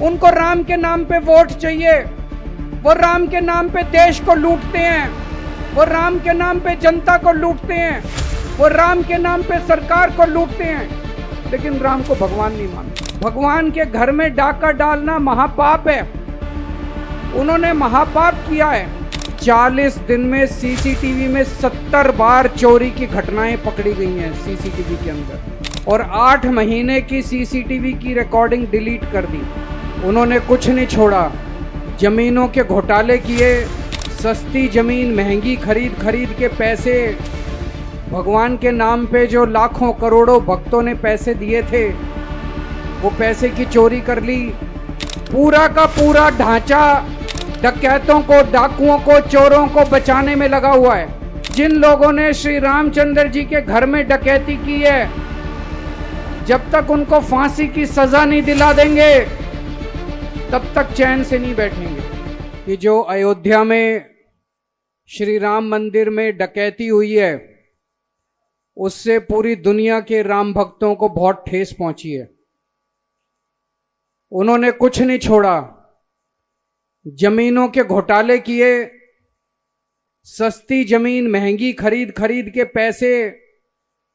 उनको राम के नाम पे वोट चाहिए, वो राम के नाम पे देश को लूटते हैं, वो राम के नाम पे जनता को लूटते हैं, वो राम के नाम पे सरकार को लूटते हैं, लेकिन राम को भगवान नहीं मानते। भगवान के घर में डाका डालना महापाप है, उन्होंने महापाप किया है। 40 दिन में सीसीटीवी में 70 बार चोरी की घटनाएं पकड़ी गई हैं सीसीटीवी के अंदर, और 8 महीने की सीसीटीवी की रिकॉर्डिंग डिलीट कर दी। उन्होंने कुछ नहीं छोड़ा, जमीनों के घोटाले किए, सस्ती जमीन महंगी खरीद के पैसे, भगवान के नाम पे जो लाखों करोड़ों भक्तों ने पैसे दिए थे वो पैसे की चोरी कर ली। पूरा का पूरा ढांचा डकैतों को, डाकुओं को, चोरों को बचाने में लगा हुआ है। जिन लोगों ने श्री रामचंद्र जी के घर में डकैती की है, जब तक उनको फांसी की सजा नहीं दिला देंगे तब तक चैन से नहीं बैठेंगे। कि जो अयोध्या में श्री राम मंदिर में डकैती हुई है, उससे पूरी दुनिया के राम भक्तों को बहुत ठेस पहुंची है। उन्होंने कुछ नहीं छोड़ा, जमीनों के घोटाले किए, सस्ती जमीन महंगी खरीद के पैसे,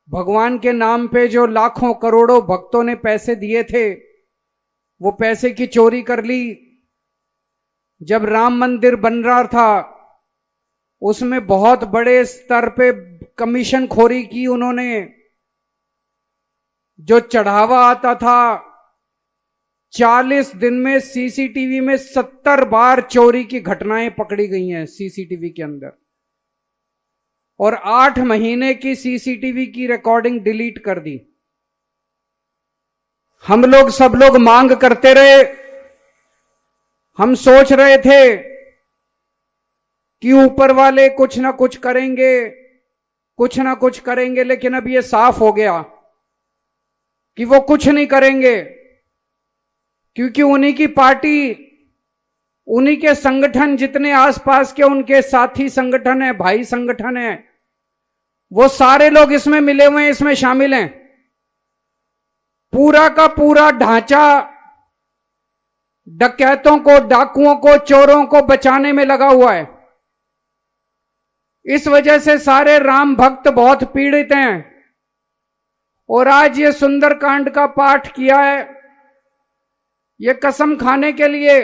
भगवान के नाम पे जो लाखों करोड़ों भक्तों ने पैसे दिए थे वो पैसे की चोरी कर ली। जब राम मंदिर बन रहा था उसमें बहुत बड़े स्तर पे कमीशन खोरी की उन्होंने। जो चढ़ावा आता था, 40 दिन में सीसीटीवी में 70 बार चोरी की घटनाएं पकड़ी गई हैं सीसीटीवी के अंदर, और 8 महीने की सीसीटीवी की रिकॉर्डिंग डिलीट कर दी। हम लोग सब लोग मांग करते रहे, हम सोच रहे थे कि ऊपर वाले कुछ ना कुछ करेंगे, कुछ ना कुछ करेंगे, लेकिन अब ये साफ हो गया कि वो कुछ नहीं करेंगे, क्योंकि उन्हीं की पार्टी, उन्हीं के संगठन, जितने आसपास के उनके साथी संगठन है, भाई संगठन है, वो सारे लोग इसमें मिले हुए हैं, इसमें शामिल हैं। पूरा का पूरा ढांचा डकैतों को, डाकुओं को, चोरों को बचाने में लगा हुआ है। इस वजह से सारे राम भक्त बहुत पीड़ित हैं, और आज ये सुंदरकांड का पाठ किया है, ये कसम खाने के लिए,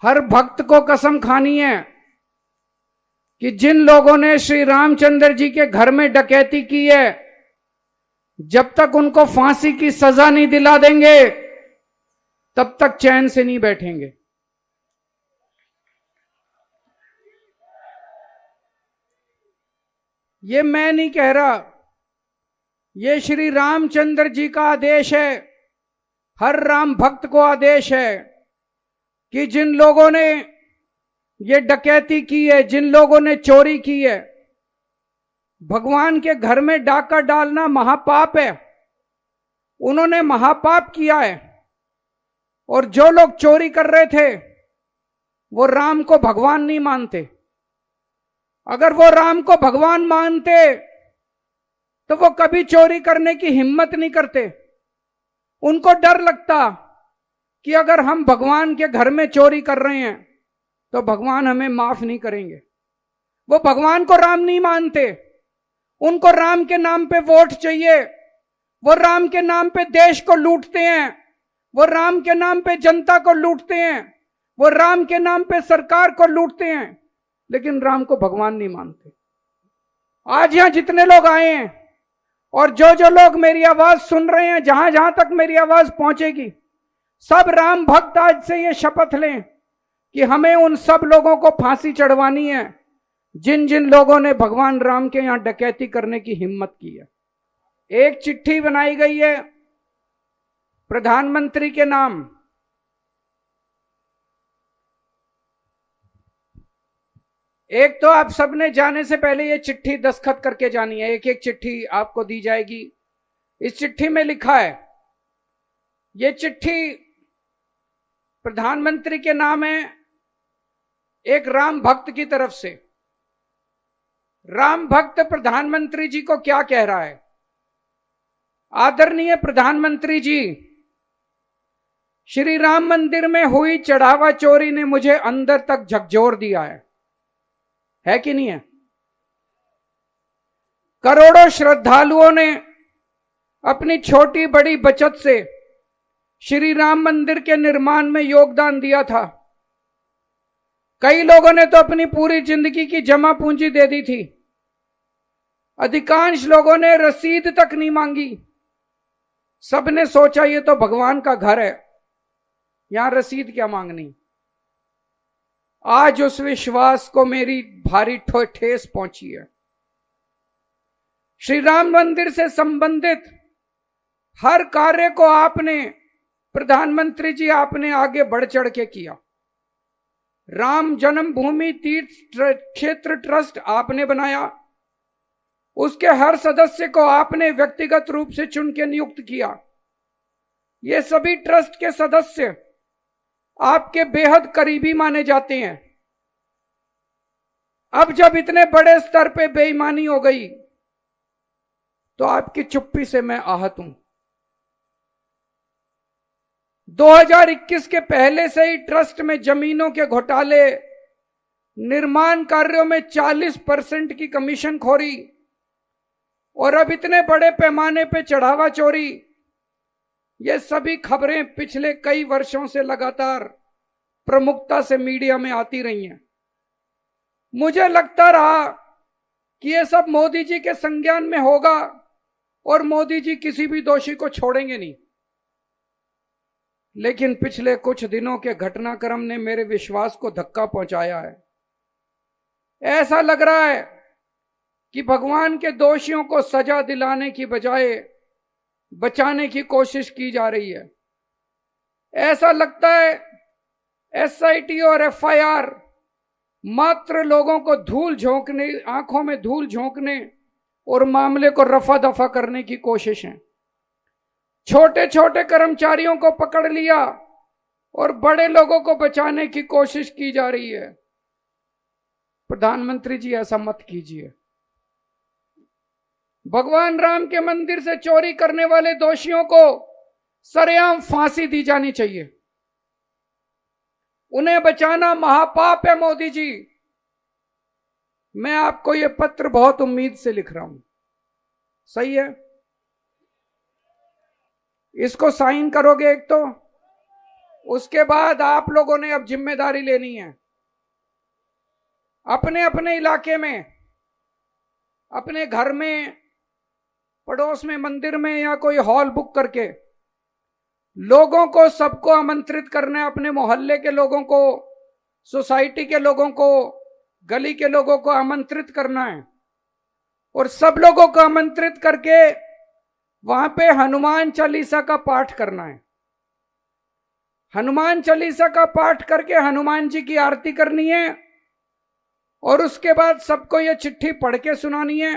हर भक्त को कसम खानी है कि जिन लोगों ने श्री रामचंद्र जी के घर में डकैती की है, जब तक उनको फांसी की सजा नहीं दिला देंगे तब तक चैन से नहीं बैठेंगे। ये मैं नहीं कह रहा, ये श्री रामचंद्र जी का आदेश है, हर राम भक्त को आदेश है कि जिन लोगों ने ये डकैती की है, जिन लोगों ने चोरी की है, भगवान के घर में डाका डालना महापाप है, उन्होंने महापाप किया है। और जो लोग चोरी कर रहे थे वो राम को भगवान नहीं मानते। अगर वो राम को भगवान मानते तो वो कभी चोरी करने की हिम्मत नहीं करते। उनको डर लगता कि अगर हम भगवान के घर में चोरी कर रहे हैं तो भगवान हमें माफ नहीं करेंगे। वो भगवान को राम नहीं मानते, उनको राम के नाम पे वोट चाहिए, वो राम के नाम पे देश को लूटते हैं, वो राम के नाम पे जनता को लूटते हैं, वो राम के नाम पे सरकार को लूटते हैं, लेकिन राम को भगवान नहीं मानते। आज यहां जितने लोग आए हैं और जो जो लोग मेरी आवाज सुन रहे हैं, जहां जहां तक मेरी आवाज पहुंचेगी, सब राम भक्त आज से ये शपथ लें कि हमें उन सब लोगों को फांसी चढ़वानी है जिन जिन लोगों ने भगवान राम के यहां डकैती करने की हिम्मत की है। एक चिट्ठी बनाई गई है प्रधानमंत्री के नाम। एक तो आप सबने जाने से पहले ये चिट्ठी दस्तखत करके जानी है, एक एक चिट्ठी आपको दी जाएगी। इस चिट्ठी में लिखा है, ये चिट्ठी प्रधानमंत्री के नाम है, एक राम भक्त की तरफ से। राम भक्त प्रधानमंत्री जी को क्या कह रहा है? आदरणीय प्रधानमंत्री जी, श्री राम मंदिर में हुई चढ़ावा चोरी ने मुझे अंदर तक झकझोर दिया है कि नहीं है? करोड़ों श्रद्धालुओं ने अपनी छोटी बड़ी बचत से श्री राम मंदिर के निर्माण में योगदान दिया था। कई लोगों ने तो अपनी पूरी जिंदगी की जमा पूंजी दे दी थी। अधिकांश लोगों ने रसीद तक नहीं मांगी। सबने सोचा ये तो भगवान का घर है, यहां रसीद क्या मांगनी। आज उस विश्वास को मेरी भारी ठेस पहुंची है। श्री राम मंदिर से संबंधित हर कार्य को आपने, प्रधानमंत्री जी, आपने आगे बढ़ चढ़ के किया। राम जन्मभूमि तीर्थ क्षेत्र ट्रस्ट आपने बनाया, उसके हर सदस्य को आपने व्यक्तिगत रूप से चुन के नियुक्त किया। ये सभी ट्रस्ट के सदस्य आपके बेहद करीबी माने जाते हैं। अब जब इतने बड़े स्तर पे बेईमानी हो गई तो आपकी चुप्पी से मैं आहत हूं। 2021 के पहले से ही ट्रस्ट में जमीनों के घोटाले, निर्माण कार्यों में 40% की कमीशन खोरी और अब इतने बड़े पैमाने पे चढ़ावा चोरी, ये सभी खबरें पिछले कई वर्षों से लगातार प्रमुखता से मीडिया में आती रही हैं। मुझे लगता रहा कि ये सब मोदी जी के संज्ञान में होगा और मोदी जी किसी भी दोषी को छोड़ेंगे नहीं। लेकिन पिछले कुछ दिनों के घटनाक्रम ने मेरे विश्वास को धक्का पहुंचाया है। ऐसा लग रहा है कि भगवान के दोषियों को सजा दिलाने की बजाय बचाने की कोशिश की जा रही है। ऐसा लगता है एसआईटी और एफआईआर मात्र लोगों को धूल झोंकने, आंखों में धूल झोंकने और मामले को रफा दफा करने की कोशिश है। छोटे छोटे कर्मचारियों को पकड़ लिया और बड़े लोगों को बचाने की कोशिश की जा रही है। प्रधानमंत्री जी, ऐसा मत कीजिए। भगवान राम के मंदिर से चोरी करने वाले दोषियों को सरेआम फांसी दी जानी चाहिए। उन्हें बचाना महापाप है। मोदी जी, मैं आपको यह पत्र बहुत उम्मीद से लिख रहा हूं, सही है? इसको साइन करोगे एक तो, उसके बाद आप लोगों ने अब जिम्मेदारी लेनी है। अपने अपने इलाके में, अपने घर में, पड़ोस में, मंदिर में या कोई हॉल बुक करके लोगों को, सबको आमंत्रित करना है। अपने मोहल्ले के लोगों को, सोसाइटी के लोगों को, गली के लोगों को आमंत्रित करना है और सब लोगों को आमंत्रित करके वहां पे हनुमान चालीसा का पाठ करना है। हनुमान चालीसा का पाठ करके हनुमान जी की आरती करनी है और उसके बाद सबको ये चिट्ठी पढ़ के सुनानी है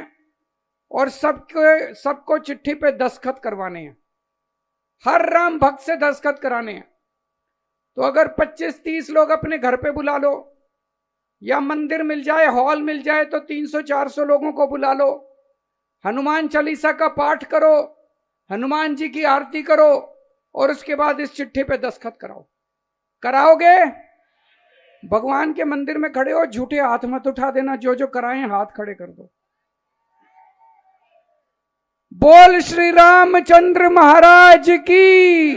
और सबको चिट्ठी पे दस्तखत करवाने हैं। हर राम भक्त से दस्तखत कराने हैं। तो अगर 25-30 लोग अपने घर पे बुला लो, या मंदिर मिल जाए, हॉल मिल जाए तो 300-400 लोगों को बुला लो। हनुमान चालीसा का पाठ करो, हनुमान जी की आरती करो और उसके बाद इस चिट्ठी पे दस्तखत कराओ। कराओगे? भगवान के मंदिर में खड़े हो, झूठे हाथ मत उठा देना। जो जो कराए हाथ खड़े कर दो। बोल श्री रामचंद्र महाराज की।